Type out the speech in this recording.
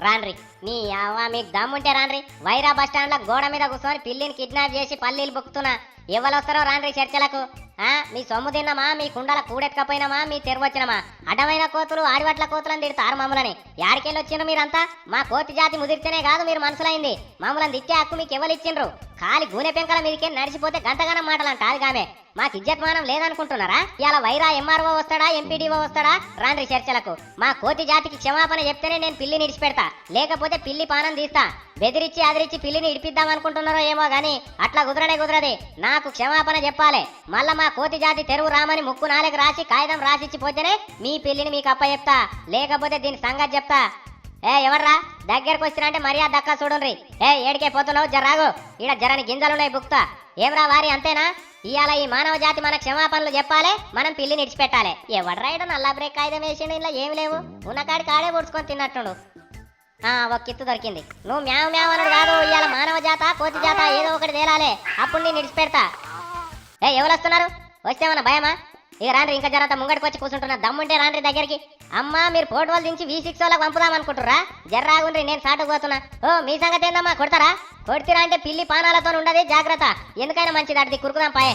రాన్రి నీ అవ్వ మీకు దమ్ముంటే రాన్రి వైరా బస్ స్టాండ్ లో గోడ మీద కూర్చొని పిల్లిని కిడ్నాప్ చేసి పల్లీలు బుక్కుతున్నా ఎవరొస్తారో రాన్రి చర్చలకు మీ సొమ్ము తిన్నామా మీ కుండల కూడెత్తుకపోయినామా మీ తెరవచ్చినమా అడ్డమైన కోతులు ఆడివట్ల కోతులని తిడతారు మమ్మల్ని యాడికెళ్ళి వచ్చిండ్రు మీరంతా మా కోతి జాతి ముదిరితేనే కాదు మీరు మనసులైంది మమ్మల్ని తిట్టే హక్కు మీకు ఎవరు ఇచ్చిండ్రు కాలి గూనె పెంకల మీదకే నడిచిపోతే గంటగానం మాటలంట అది గామే మాకు ఇజ్జత్మానం లేదనుకుంటున్నారా ఇలా వైరా ఎంఆర్ఓ వస్తాడా ఎంపీడీఓ వస్తాడా రాండ్రి చర్చలకు మా కోతి జాతికి క్షమాపణ చెప్తేనే నేను పిల్లిని ఇడిచిపెడతా లేకపోతే పిల్లి పానం తీస్తా బెదిరించి అదిరించి పిల్లిని ఇడిపిద్దాం అనుకుంటున్నారో ఏమో గానీ అట్లా కుదరదే నాకు క్షమాపణ చెప్పాలి మళ్ళా మా కోతి జాతి తెరువు రామని ముక్కు నాలుగు రాసి కాగితం రాసిచ్చి పోతేనే మీ పిల్లిని మీకు అప్ప చెప్తా లేకపోతే దీని సంగతి చెప్తా ఎవర్రా దగ్గరకు వచ్చినా అంటే మర్యాద దక్కా చూడండి ఏడికే పోతున్నావు జర్రాగు ఈడ జరని గింజలున్నాయి బుక్తా ఏమ్రా వారి అంతేనా ఇవాళ ఈ మానవ జాతి మన క్షమాపణలు చెప్పాలి మనం పిల్లిని ఇడిచిపెట్టాలి ఎవడ్రా ఈడ నల్ల బ్రేక్ కాగితం వేసిండు ఇలా ఏమి లేవు ఉన్నకాడికి ఆడే పొడుచుకొని తిన్నట్టుండు ఒక కిత్తు దొరికింది నువ్వు మ్యావ్ మ్యావ్ అన్నాడు కాదు ఇవాళ మానవ జాత కోతి జాత ఏదో ఒకటి తేలాలే అప్పుడు నేను ఇడిచిపెడతా ఎవరు వస్తున్నారు వస్తేమన్నా భయమా ఇక రాండ్రి ఇంకా జరంతా ముంగడికి వచ్చి కూర్చుంటున్నా దమ్ముంటే రాండ్రి దగ్గరికి అమ్మా మీరు ఫోటోలు దించి V6 వాళ్ళకి పంపుదాం అనుకుంటుర్రా జర్రాగుండ్రి నేను సాటుకు పోతున్నా మీ సంగతి ఏందమ్మా కొడతారా కొడితిరా అంటే పిల్లి పానాలతో ఉండదు జాగ్రత్త ఎందుకైనా మంచిది అడిది కురుకుదాం పాయే